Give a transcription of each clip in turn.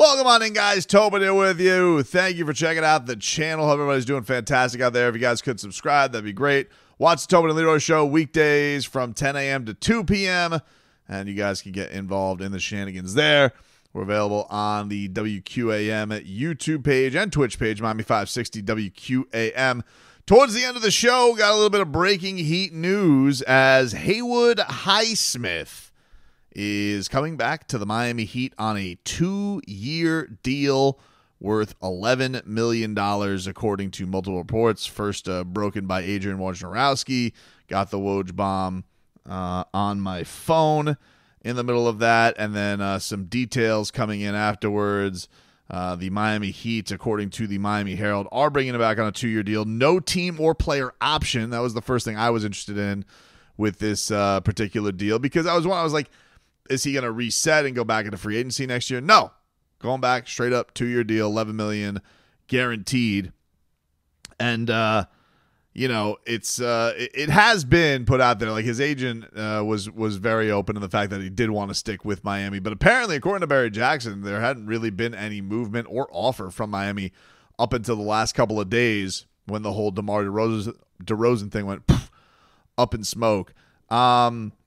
Welcome on in, guys. Tobin here with you. Thank you for checking out the channel. Hope everybody's doing fantastic out there. If you guys could subscribe, that'd be great. Watch the Tobin and Leroy show weekdays from 10 a.m. to 2 p.m. And you guys can get involved in the shenanigans there. We're available on the WQAM YouTube page and Twitch page, Miami 560 WQAM. Towards the end of the show, got a little bit of breaking heat news as Haywood Highsmith is coming back to the Miami Heat on a 2-year deal worth $11 million, according to multiple reports. First broken by Adrian Wojnarowski. Got the Woj bomb on my phone in the middle of that, and then some details coming in afterwards. The Miami Heat, according to the Miami Herald, are bringing it back on a 2-year deal. No team or player option. That was the first thing I was interested in with this particular deal, because I was like, is he going to reset and go back into free agency next year? No. Going back straight up 2-year deal, $11 million guaranteed. And it has been put out there, like his agent was very open to the fact that he did want to stick with Miami, but apparently, according to Barry Jackson, there hadn't really been any movement or offer from Miami up until the last couple of days when the whole DeMar DeRozan thing went up in smoke.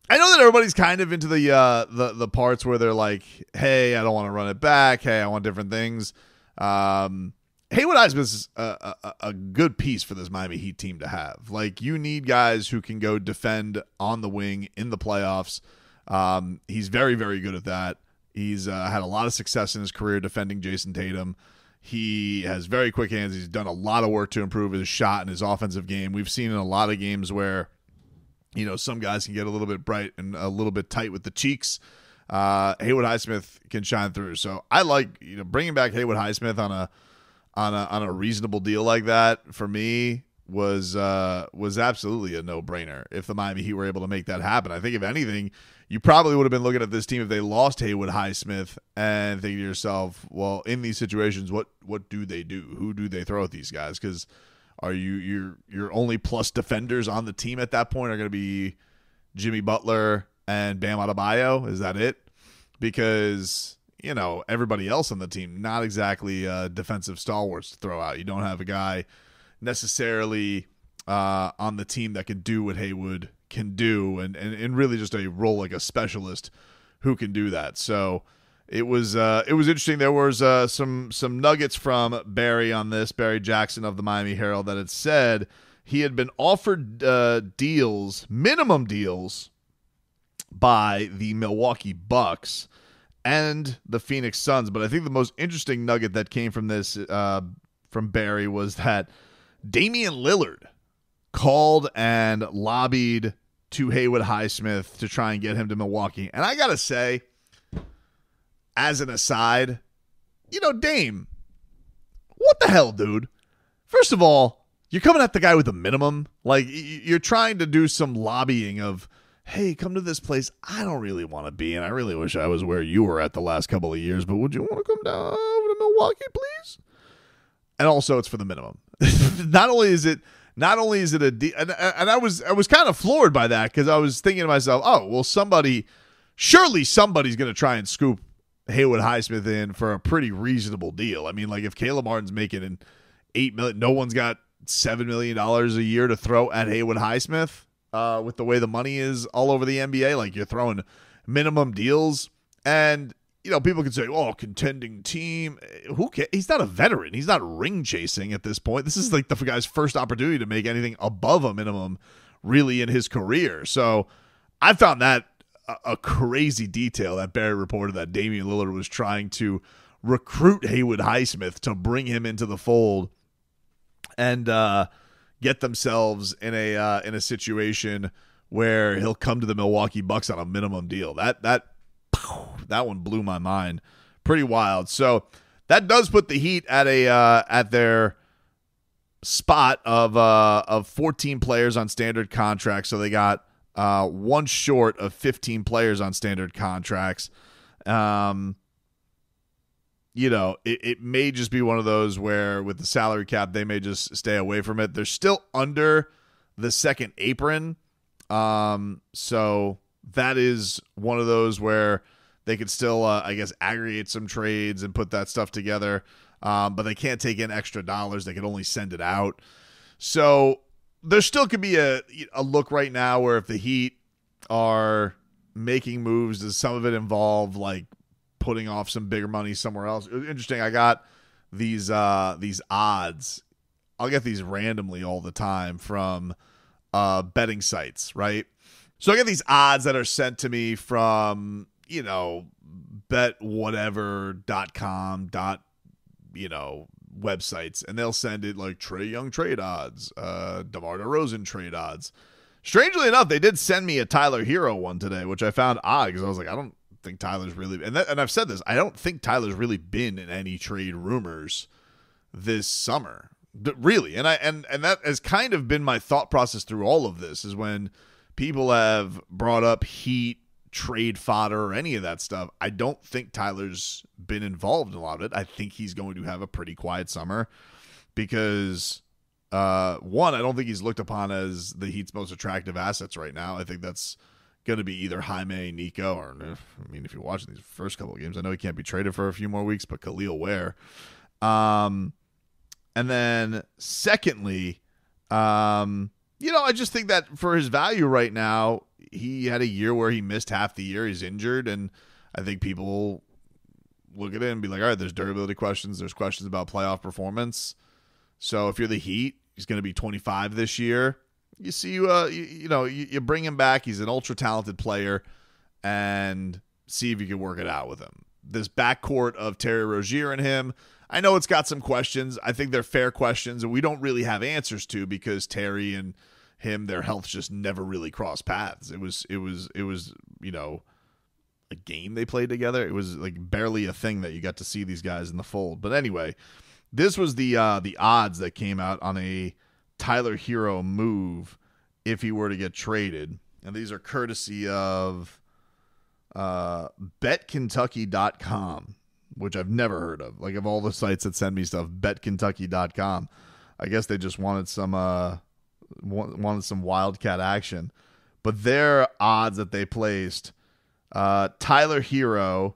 I know that everybody's kind of into the parts where they're like, hey, I don't want to run it back. Hey, I want different things. Haywood Highsmith is a good piece for this Miami Heat team to have. Like, you need guys who can go defend on the wing in the playoffs. He's very, very good at that. He's had a lot of success in his career defending Jason Tatum. He has very quick hands. He's done a lot of work to improve his shot and his offensive game. We've seen in a lot of games where, some guys can get a little bit bright and a little bit tight with the cheeks. Haywood Highsmith can shine through. So I like, bringing back Haywood Highsmith on a reasonable deal like that, for me, was absolutely a no-brainer if the Miami Heat were able to make that happen. I think, if anything, you probably would have been looking at this team if they lost Haywood Highsmith and thinking to yourself, well, in these situations, what do they do? Who do they throw at these guys? Because are your only plus defenders on the team at that point are going to be Jimmy Butler and Bam Adebayo? Is that it? Because everybody else on the team, not exactly defensive stalwarts to throw out. You don't have a guy necessarily on the team that can do what Haywood can do, and really just a role like a specialist who can do that. So it was interesting. There was some nuggets from Barry on this, Barry Jackson of the Miami Herald, that had said he had been offered minimum deals by the Milwaukee Bucks and the Phoenix Suns. But I think the most interesting nugget that came from this, from Barry, was that Damian Lillard called and lobbied to Haywood Highsmith to try and get him to Milwaukee. And I got to say, as an aside, Dame, what the hell, dude? First of all, you're coming at the guy with a minimum. Like, you're trying to do some lobbying of, hey, come to this place I don't really want to be, and I really wish I was where you were at the last couple of years, but would you want to come down to Milwaukee, please? And also, it's for the minimum. Not only is it a deal, and I was kind of floored by that, because I was thinking to myself, oh, well, surely somebody's going to try and scoop Haywood Highsmith in for a pretty reasonable deal. I mean, like, if Caleb Martin's making an $8 million, no one's got $7 million a year to throw at Haywood Highsmith. With the way the money is all over the NBA, like, you're throwing minimum deals, and people can say, "Oh, contending team." Who cares? He's not a veteran. He's not ring chasing at this point. This is like the guy's first opportunity to make anything above a minimum, really, in his career. So, I found that a crazy detail that Barry reported, that Damian Lillard was trying to recruit Haywood Highsmith to bring him into the fold and get themselves in a situation where he'll come to the Milwaukee Bucks on a minimum deal. That one blew my mind. Pretty wild. So that does put the Heat at their spot of 14 players on standard contracts. So they got one short of 15 players on standard contracts. It may just be one of those where, with the salary cap, they may just stay away from it. They're still under the second apron. So that is one of those where they could still, I guess, aggregate some trades and put that stuff together. But they can't take in extra dollars. They can only send it out. So there still could be a look right now where if the Heat are making moves, does some of it involve like putting off some bigger money somewhere else? It was interesting. I got these odds. I'll get these randomly all the time from betting sites, right? So I get these odds that are sent to me from, betwhatever.com, websites, and they'll send it like Trae Young trade odds, DeMar DeRozan trade odds. Strangely enough, they did send me a Tyler Hero one today, which I found odd because I was like, I don't think Tyler's really, and I've said this, I don't think Tyler's really been in any trade rumors this summer, really. And that has kind of been my thought process through all of this, is when people have brought up Heat trade fodder or any of that stuff, I don't think Tyler's been involved in a lot of it. I think he's going to have a pretty quiet summer because one, I don't think he's looked upon as the Heat's most attractive assets right now. I think that's going to be either Jaime, Nico, or if you're watching these first couple of games, I know he can't be traded for a few more weeks, but Khalil Ware. And then secondly, I just think that for his value right now, he had a year where he missed half the year. He's injured, and I think people look at it and be like, all right, there's durability questions. There's questions about playoff performance. So if you're the Heat, he's going to be 25 this year. You see, you bring him back. He's an ultra-talented player, and see if you can work it out with him. This backcourt of Terry Rozier and him, I know it's got some questions. I think they're fair questions, and we don't really have answers to because Terry and him, their health just never really crossed paths. It was a game they played together. It was like barely a thing that you got to see these guys in the fold. But anyway, this was the odds that came out on a Tyler Hero move if he were to get traded. And these are courtesy of betkentucky.com, which I've never heard of. Like, of all the sites that send me stuff, betkentucky.com. I guess they just wanted some wildcat action. But their odds that they placed, Tyler Hero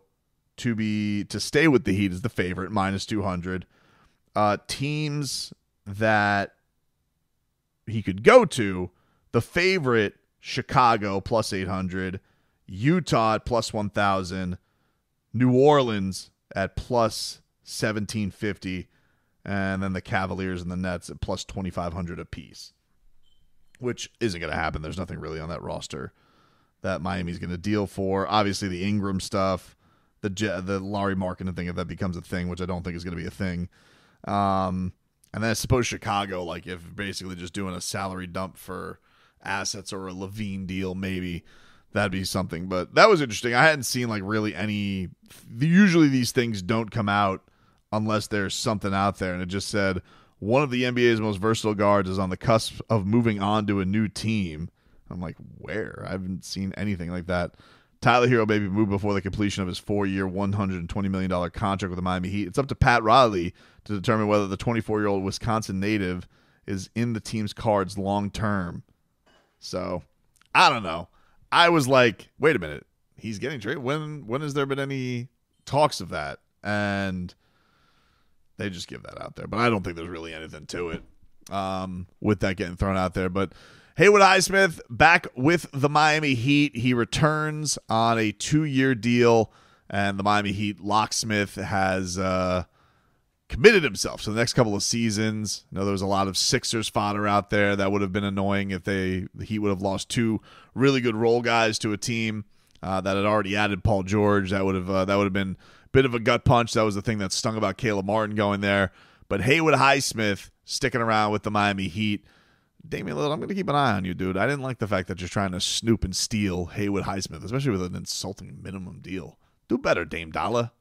to stay with the Heat is the favorite, minus 200. Teams that he could go to, the favorite, Chicago, plus 800. Utah at plus 1,000. New Orleans at plus 1,750. And then the Cavaliers and the Nets at plus 2,500 apiece, which isn't going to happen. There's nothing really on that roster that Miami's going to deal for. Obviously, the Ingram stuff, the Larry Markkinen thing, if that becomes a thing, which I don't think is going to be a thing. And then I suppose Chicago, like if basically just doing a salary dump for assets or a Levine deal, maybe that'd be something. But that was interesting. I hadn't seen like really any. Usually these things don't come out unless there's something out there. And it just said one of the NBA's most versatile guards is on the cusp of moving on to a new team. I'm like, where? I haven't seen anything like that. Tyler Hero may be moved before the completion of his 4-year, $120 million contract with the Miami Heat. It's up to Pat Riley to determine whether the 24-year-old Wisconsin native is in the team's cards long-term. So, I don't know. I was like, wait a minute. He's getting traded? When has there been any talks of that? And they just give that out there. But I don't think there's really anything to it with that getting thrown out there. But Haywood Highsmith back with the Miami Heat. He returns on a 2-year deal, and the Miami Heat locksmith has committed himself to the next couple of seasons. I know there was a lot of Sixers fodder out there that would have been annoying if the Heat would have lost 2 really good role guys to a team that had already added Paul George. That would have been a bit of a gut punch. That was the thing that stung about Caleb Martin going there. But Haywood Highsmith sticking around with the Miami Heat. Damian Lillard, I'm going to keep an eye on you, dude. I didn't like the fact that you're trying to snoop and steal Haywood Highsmith, especially with an insulting minimum deal. Do better, Dame Dollar.